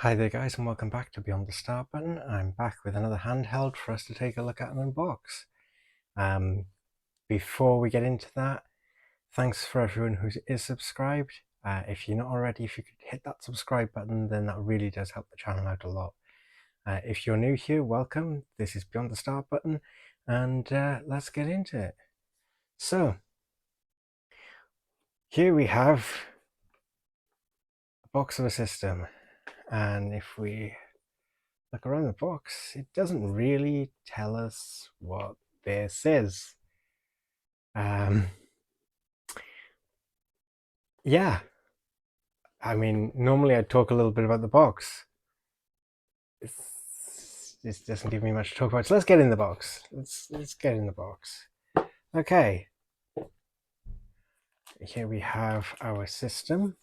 Hi there guys, and welcome back to Beyond the Start Button. I'm back with another handheld for us to take a look at and unbox. Before we get into that, thanks for everyone who is subscribed. If you're not already, if you could hit that subscribe button, then that really does help the channel out a lot. If you're new here, welcome. This is Beyond the Start Button, and let's get into it. So, here we have a box of a system, and if we look around the box, it doesn't really tell us what this is. Yeah, I mean, normally I'd talk a little bit about the box. This doesn't give me much to talk about, so let's get in the box. Let's get in the box. Okay, here we have our system.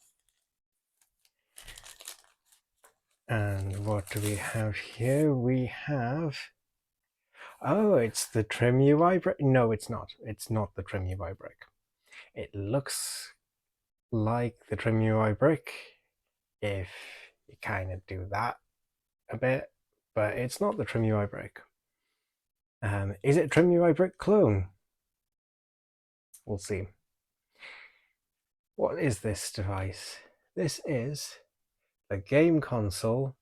And what do we have here? We have... Oh, it's the TrimUI brick. No, it's not. It's not the TrimUI brick. It looks like the TrimUI brick if you kind of do that a bit, but it's not the TrimUI brick. Is it TrimUI brick clone? We'll see. What is this device? This is the game console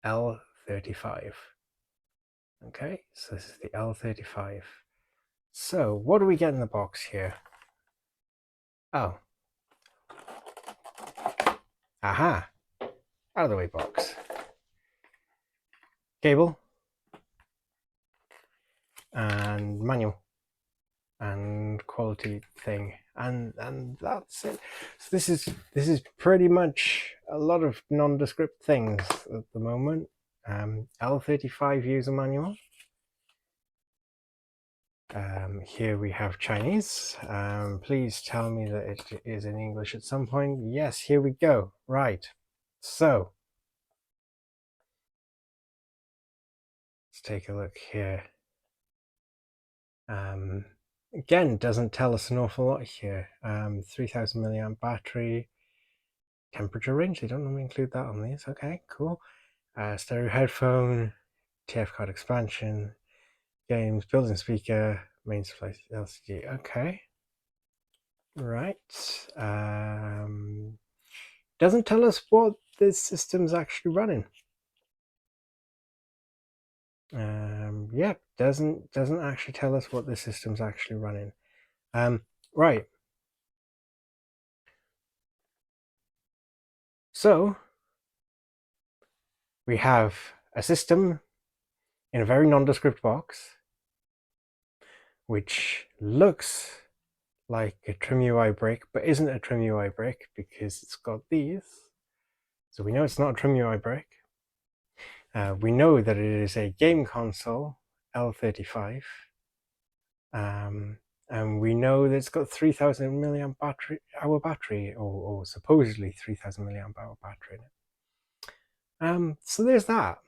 L35. Okay, so this is the L35. So what do we get in the box here? Oh. Aha! Out of the way box. Cable. And manual. And quality thing. And that's it. So this is pretty much a lot of nondescript things at the moment. L35 user manual. Here we have Chinese. Please tell me that it is in English at some point. Yes, here we go. Right. So let's take a look here. Again, doesn't tell us an awful lot here. 3000 milliamp battery. Temperature range, they don't normally include that on these. Okay, cool. Stereo headphone, TF card expansion, games, built-in speaker, main supply LCD. Okay. Right. Doesn't tell us what this system's actually running. Yeah, doesn't actually tell us what this system's actually running. Right. So we have a system in a very nondescript box, which looks like a TrimUI brick, but isn't a TrimUI brick because it's got these. So we know it's not a TrimUI brick. We know that it is a game console L35. And we know that it's got 3000 milliamp hour battery, or supposedly 3000 milliamp hour battery in it. So there's that.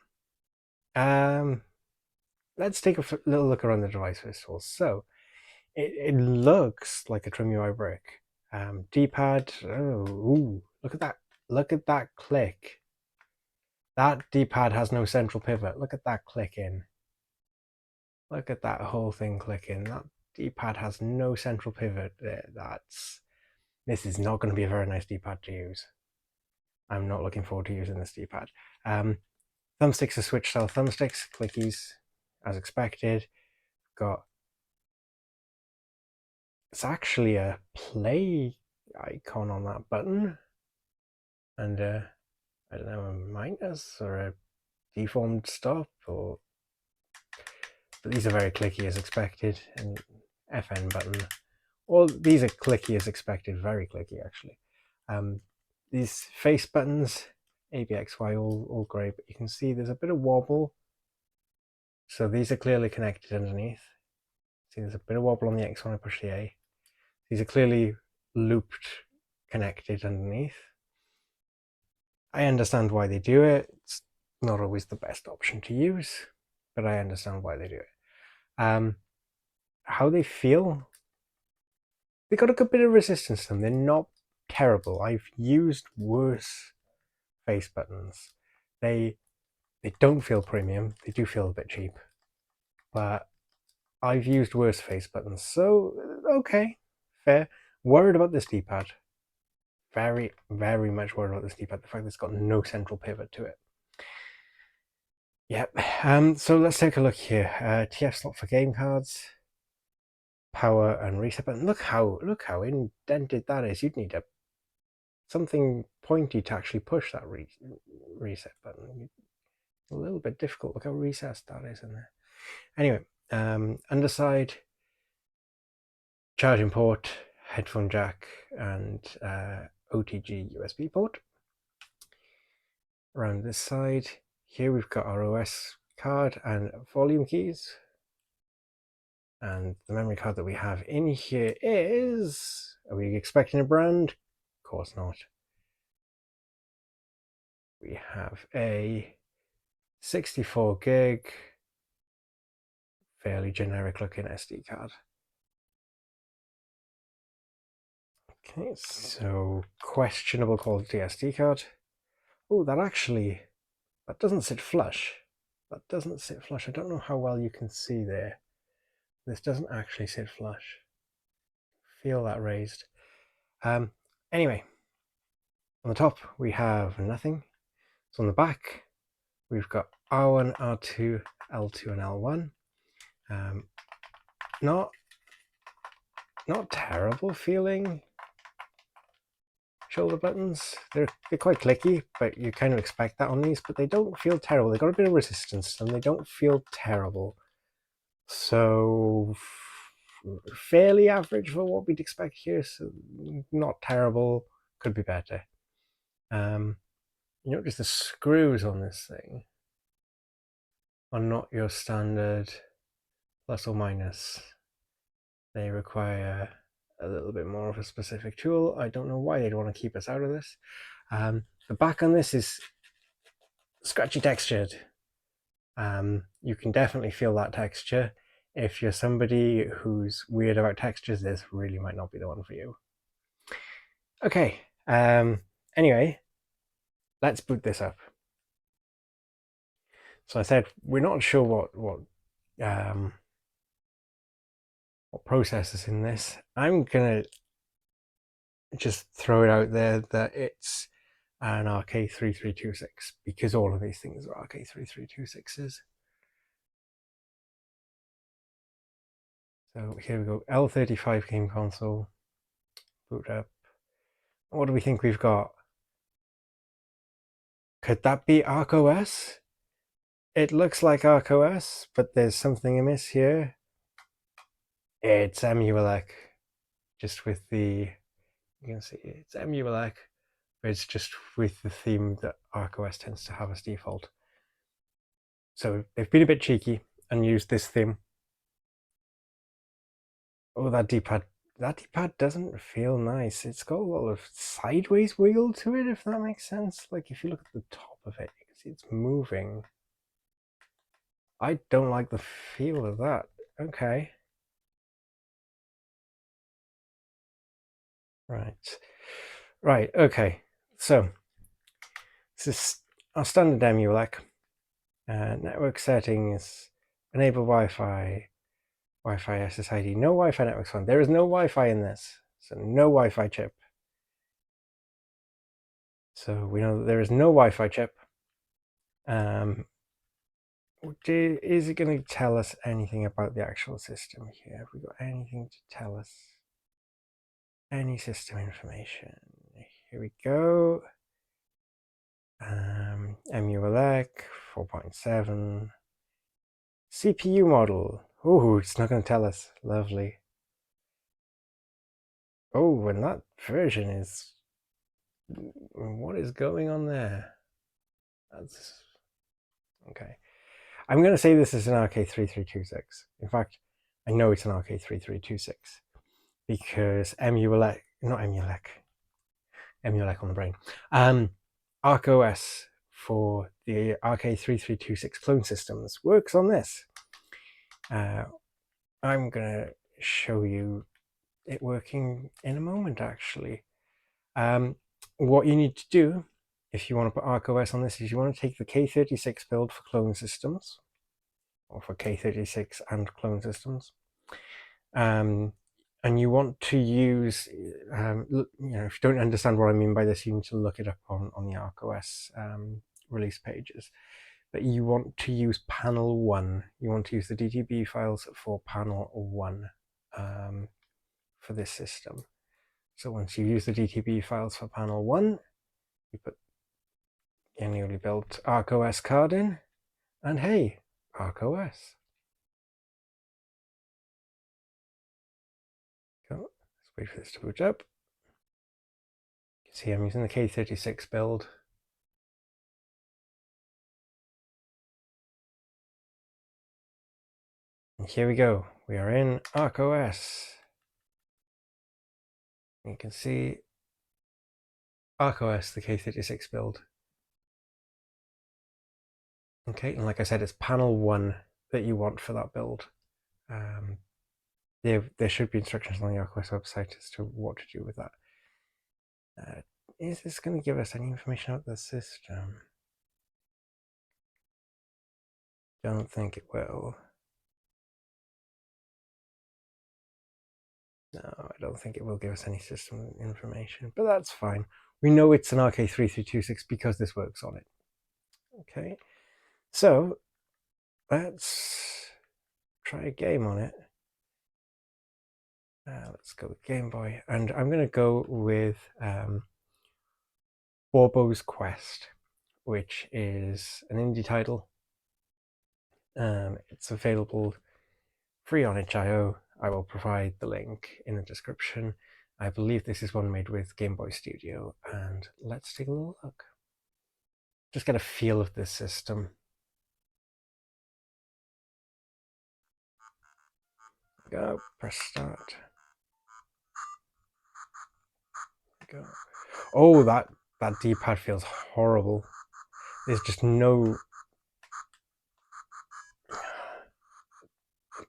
Let's take a little look around the device first of all. So it looks like a TrimUI brick. D-pad. Oh, ooh, look at that! Look at that click. That D-pad has no central pivot. Look at that click in. Look at that whole thing clicking. That D-pad has no central pivot. This is not going to be a very nice D-pad to use. I'm not looking forward to using this D-pad. Thumbsticks are switch style thumbsticks, clickies as expected. It's actually a play icon on that button, and I don't know, a minus or a deformed stop, but these are very clicky as expected, and FN button. All these are clicky as expected, very clicky actually. These face buttons, ABXY, all great, but you can see there's a bit of wobble. So these are clearly connected underneath. See, there's a bit of wobble on the X when I push the A. These are clearly looped, connected underneath. I understand why they do it. It's not always the best option to use, but I understand why they do it. How they feel? They got a good bit of resistance to them. They're not terrible. I've used worse face buttons. They don't feel premium. They do feel a bit cheap, but I've used worse face buttons, so okay, fair. Worried about this D-pad. Very, very much worried about this D-pad. The fact that it's got no central pivot to it. Yep. So let's take a look here. TF slot for game cards, power and reset button. Look how indented that is. You'd need something pointy to actually push that reset button. A little bit difficult. Look how recessed that is in there. Anyway, underside, charging port, headphone jack, and OTG USB port. Around this side, here we've got our OS card and volume keys. And the memory card that we have in here is... Are we expecting a brand? Of course not. We have a 64 gig, fairly generic looking SD card. Okay, so questionable quality SD card. Oh, that doesn't sit flush. That doesn't sit flush. I don't know how well you can see there. This doesn't actually sit flush. Feel that raised. Anyway, on the top we have nothing. So on the back we've got R1, R2, L2 and L1. Not terrible feeling shoulder buttons. They're quite clicky, but you kind of expect that on these, but they don't feel terrible. They've got a bit of resistance and they don't feel terrible. So fairly average for what we'd expect here. So not terrible, could be better. You notice the screws on this thing are not your standard plus or minus. They require a little bit more of a specific tool. I don't know why they'd want to keep us out of this. The back on this is scratchy textured. You can definitely feel that texture. If you're somebody who's weird about textures, this really might not be the one for you. Okay, anyway, let's boot this up. So I said we're not sure what process is in this. I'm gonna just throw it out there that it's an RK3326 because all of these things are RK3326s. So here we go, L35 game console, boot up. What do we think we've got? Could that be ArkOS? It looks like ArkOS, but there's something amiss here. It's MULEC, just with the, you can see it's MULEC, but it's just with the theme that ArkOS tends to have as default. So they've been a bit cheeky and used this theme. Oh, that D-pad doesn't feel nice. It's got a lot of sideways wiggle to it, if that makes sense. Like if you look at the top of it, you can see it's moving. I don't like the feel of that. Okay. Right, okay. So this is our standard MULEC. Network settings, enable Wi-Fi SSID, no Wi-Fi network found. There is no Wi-Fi in this, so no Wi-Fi chip. So we know that there is no Wi-Fi chip. Is it going to tell us anything about the actual system here? Have we got anything to tell us? Any system information? Here we go. MULEC 4.7. CPU model. Oh, it's not going to tell us. Lovely. Oh, and that version is... What is going on there? That's... Okay. I'm going to say this is an RK3326. In fact, I know it's an RK3326 because MULEC on the brain. ArkOS for the RK3326 clone systems works on this. I'm going to show you it working in a moment, actually. What you need to do if you want to put ArkOS on this, is you want to take the K36 build for clone systems, or for K36 and clone systems, and you want to use, if you don't understand what I mean by this, you need to look it up on the ArkOS release pages. But you want to use panel 1. You want to use the DTB files for panel 1 for this system. So once you use the DTB files for panel 1, you put your newly built ArkOS card in, and hey, ArkOS. Let's wait for this to boot up. You can see I'm using the K36 build. And here we go. We are in ArkOS. You can see ArkOS, the K36 build. Okay, and like I said, it's panel 1 that you want for that build. There should be instructions on the ArkOS website as to what to do with that. Is this going to give us any information about the system? Don't think it will. No, I don't think it will give us any system information, but that's fine. We know it's an RK3326 because this works on it. Okay, so let's try a game on it. Let's go with Game Boy, and I'm going to go with Borbo's Quest, which is an indie title. It's available free on itch.io. I will provide the link in the description. I believe this is one made with Game Boy Studio, and let's take a little look. Just get a feel of this system. Go, press start. Go. Oh, that D-pad feels horrible. There's just no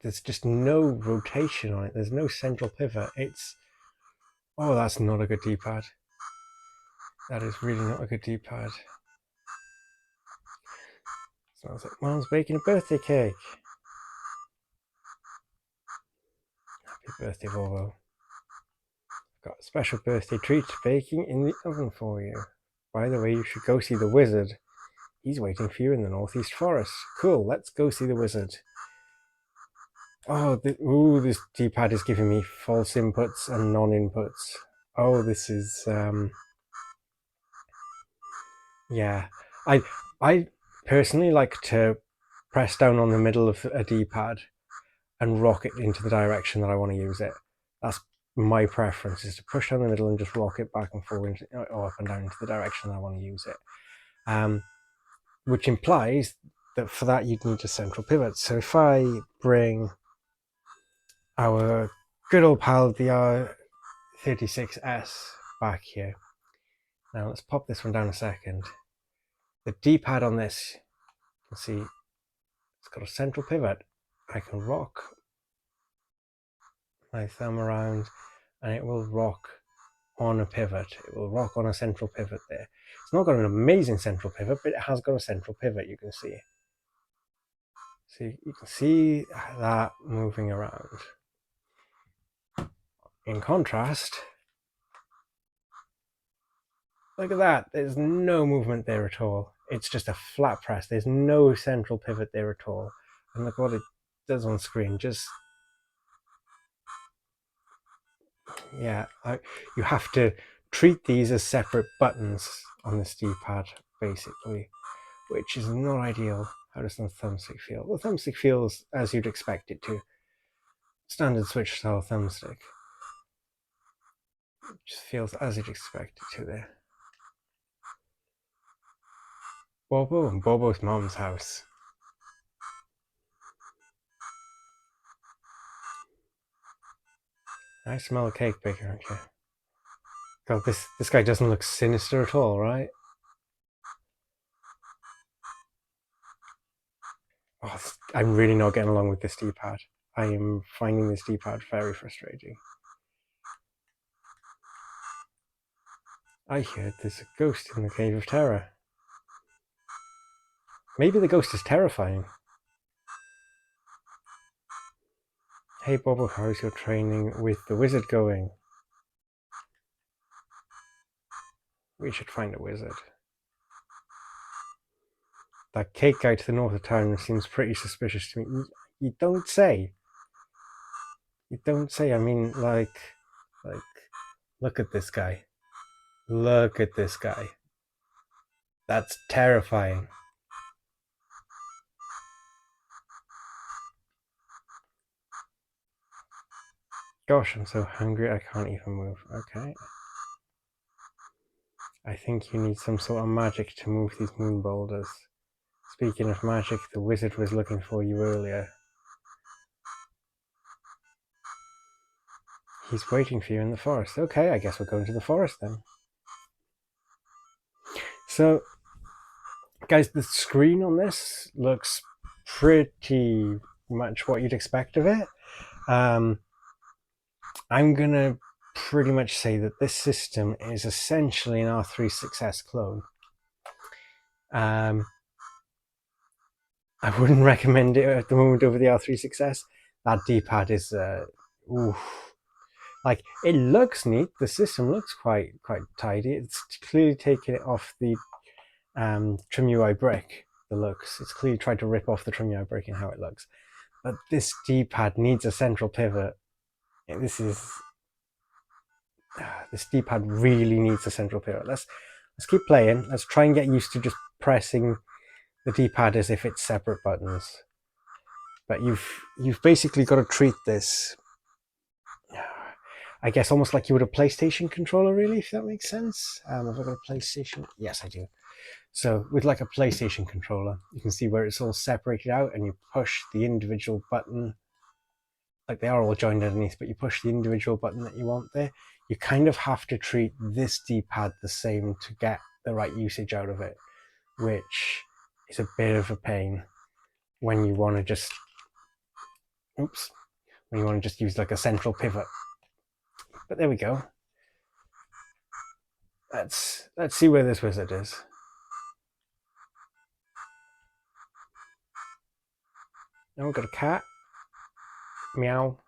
rotation on it. There's no central pivot. Oh, that's not a good D-pad. That is really not a good D-pad. Smells like Mom's baking a birthday cake. Happy birthday, Borbo. Got a special birthday treat baking in the oven for you. By the way, you should go see the wizard. He's waiting for you in the northeast forest. Cool, let's go see the wizard. Oh, this D-pad is giving me false inputs and non-inputs. Oh, this is yeah. I personally like to press down on the middle of a D-pad and rock it into the direction that I want to use it. That's my preference, is to push down the middle and just rock it back and forward or up and down into the direction I want to use it. Which implies that for that you'd need a central pivot. So if I bring our good old pal, the R36S, back here. Now let's pop this one down a second. The D-pad on this, you can see it's got a central pivot. I can rock my thumb around and it will rock on a pivot. It will rock on a central pivot there. It's not got an amazing central pivot, but it has got a central pivot, you can see. So you can see that moving around. In contrast, look at that. There's no movement there at all. It's just a flat press. There's no central pivot there at all. And look what it does on screen. Just, yeah, you have to treat these as separate buttons on this D-pad, basically, which is not ideal. How does the thumbstick feel? The thumbstick feels as you'd expect it to. Standard Switch style thumbstick. It just feels as you'd expect it to there. Borbo and Borbo's mom's house. I smell a cake baker, okay. God, this guy doesn't look sinister at all, right? Oh, I'm really not getting along with this D-pad. I am finding this D-pad very frustrating. I heard there's a ghost in the Cave of Terror. Maybe the ghost is terrifying. Hey Borbo, how's your training with the wizard going? We should find a wizard. That cake guy to the north of town seems pretty suspicious to me. You don't say. You don't say. I mean, like, look at this guy. Look at this guy. That's terrifying. Gosh, I'm so hungry I can't even move. Okay. I think you need some sort of magic to move these moon boulders. Speaking of magic, the wizard was looking for you earlier. He's waiting for you in the forest. Okay, I guess we're going to the forest then. So, guys, the screen on this looks pretty much what you'd expect of it. I'm going to pretty much say that this system is essentially an R36S clone. I wouldn't recommend it at the moment over the R36S. That D-pad is, like, it looks neat. The system looks quite tidy. It's clearly taken it off the TrimUI brick. The looks. It's clearly tried to rip off the TrimUI brick in how it looks. But this D-pad needs a central pivot. This D-pad really needs a central pivot. Let's keep playing. Let's try and get used to just pressing the D-pad as if it's separate buttons. But you've basically got to treat this, I guess, almost like you would a PlayStation controller, really, if that makes sense. Have I got a PlayStation? Yes, I do. So with like a PlayStation controller, you can see where it's all separated out and you push the individual button, like they are all joined underneath, but you push the individual button that you want there. You kind of have to treat this D-pad the same to get the right usage out of it, which is a bit of a pain when you want to just, when you want to just use like a central pivot. But there we go. Let's see where this wizard is. Oh, we've got a cat. Meow.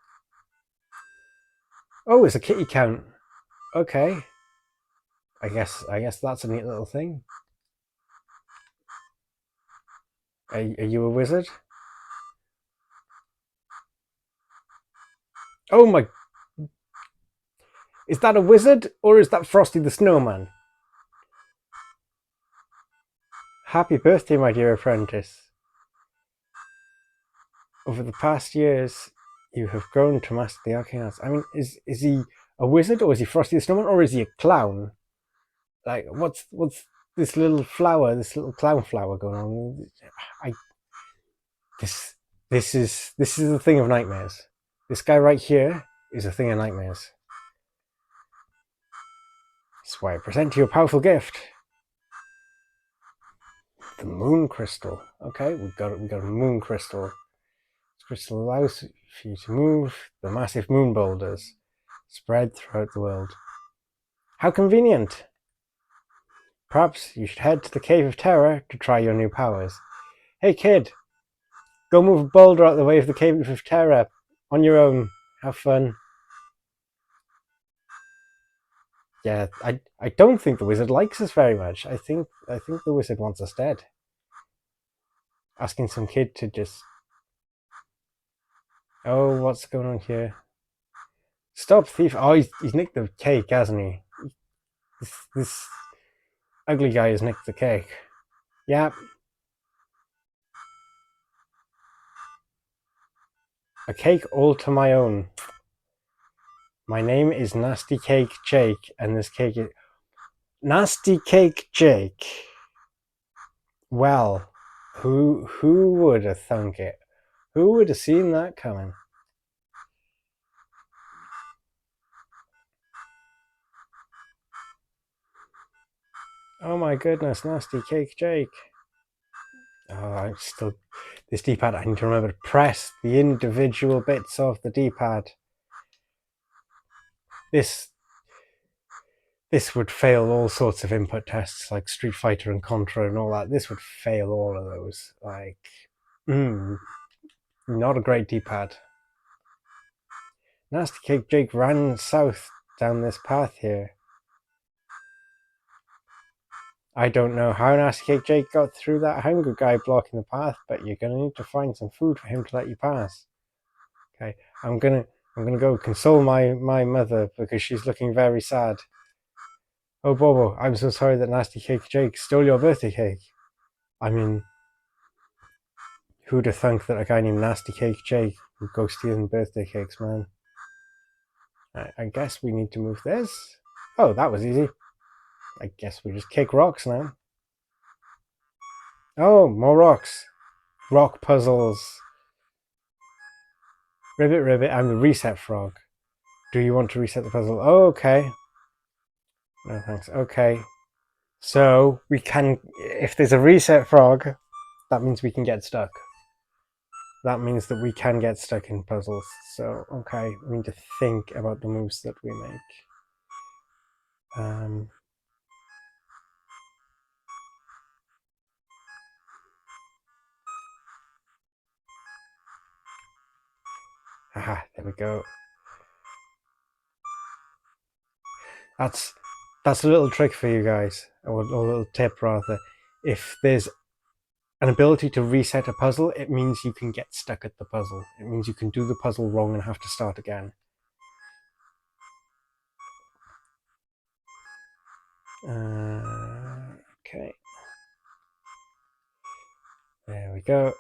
Oh, it's a kitty count. Okay. I guess that's a neat little thing. Are you a wizard? Oh my! Is that a wizard or is that Frosty the Snowman? Happy birthday, my dear apprentice. Over the past years, you have grown to master the arcane arts. I mean, is he a wizard or is he Frosty the Snowman or is he a clown? Like, what's this little flower, this little clown flower going on? This is a thing of nightmares. This guy right here is a thing of nightmares. That's why I present you a powerful gift. The moon crystal. Okay, we got a moon crystal. This crystal allows for you to move the massive moon boulders spread throughout the world. How convenient! Perhaps you should head to the Cave of Terror to try your new powers. Hey kid, go move a boulder out of the way of the Cave of Terror on your own. Have fun. Yeah, I don't think the wizard likes us very much. I think the wizard wants us dead. Asking some kid to just... Oh, what's going on here? Stop thief! Oh, he's nicked the cake, hasn't he? This ugly guy has nicked the cake. Yep. A cake all to my own. My name is Nasty Cake Jake, and this cake is... Nasty Cake Jake. Well, who would have thunk it? Who would have seen that coming? Oh my goodness, Nasty Cake Jake. Oh, I'm still... This D-pad, I need to remember to press the individual bits of the D-pad. This this would fail all sorts of input tests like Street Fighter and Contra and all that. This would fail all of those. Like, not a great D-pad. Nasty Cake Jake ran south down this path here. I don't know how Nasty Cake Jake got through that hunger guy blocking the path, but you're gonna need to find some food for him to let you pass. Okay, I'm gonna go console my mother because she's looking very sad. Oh, Borbo, I'm so sorry that Nasty Cake Jake stole your birthday cake. I mean, who'd have thunk that a guy named Nasty Cake Jake would go stealing birthday cakes, man? I guess we need to move this. Oh, that was easy. I guess we just kick rocks now. Oh, more rocks. Rock puzzles. Ribbit, ribbit, I'm the reset frog. Do you want to reset the puzzle? Oh, okay. No, thanks. Okay. So, we can, if there's a reset frog, that means we can get stuck. That means that we can get stuck in puzzles. So, okay, we need to think about the moves that we make. Aha, there we go. That's a little trick for you guys, or a little tip rather. If there's an ability to reset a puzzle, it means you can get stuck at the puzzle. It means you can do the puzzle wrong and have to start again. Okay. There we go.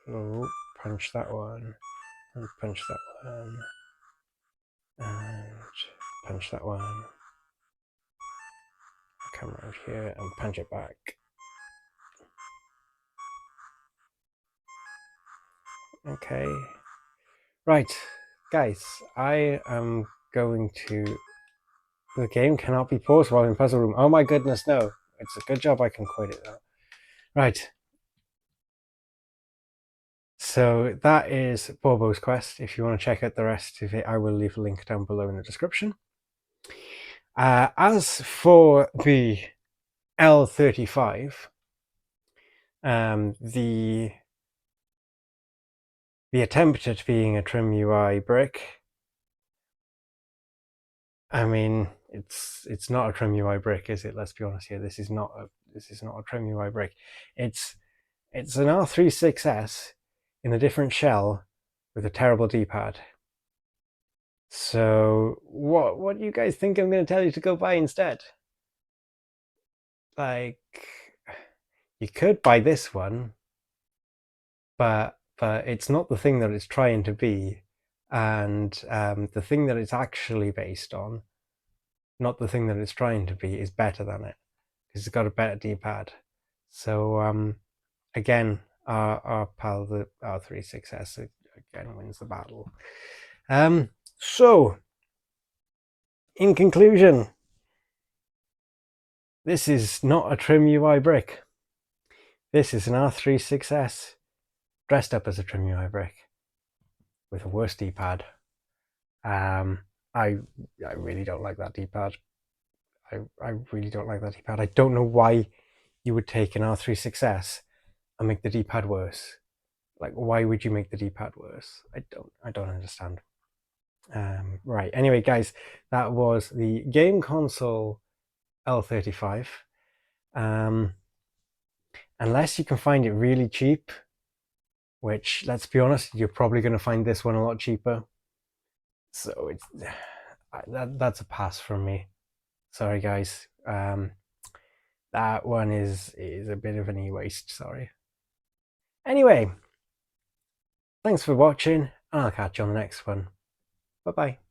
Oh, punch that one. And punch that one. And punch that one. Come around here and punch it back. Okay. Right, guys, I am going to... The game cannot be paused while in puzzle room. Oh my goodness, no. It's a good job I can quit it though. Right. So that is Borbo's quest. If you want to check out the rest of it, I will leave a link down below in the description. As for the L35, the attempt at being a TrimUI brick, I mean, it's not a TrimUI brick, is it? Let's be honest here. This is not a TrimUI brick. It's an R36S in a different shell with a terrible D-pad. So what do you guys think I'm going to tell you to go buy instead? Like, you could buy this one, but it's not the thing that it's trying to be, and the thing that it's actually based on, not the thing that it's trying to be, is better than it because it's got a better D-pad. So again, our pal the R36S again wins the battle. So in conclusion, this is not a TrimUI brick. This is an R36S dressed up as a TrimUI brick with a worse D-pad. I really don't like that D-pad. I really don't like that D-pad. I don't know why you would take an R36S and make the D-pad worse. Like, why would you make the D-pad worse? I don't understand. Right, anyway guys, that was the game console L35. Unless you can find it really cheap, which, let's be honest, you're probably going to find this one a lot cheaper. So it's that's a pass from me. Sorry guys. That one is a bit of an e-waste, sorry. Anyway, thanks for watching, and I'll catch you on the next one. Bye bye.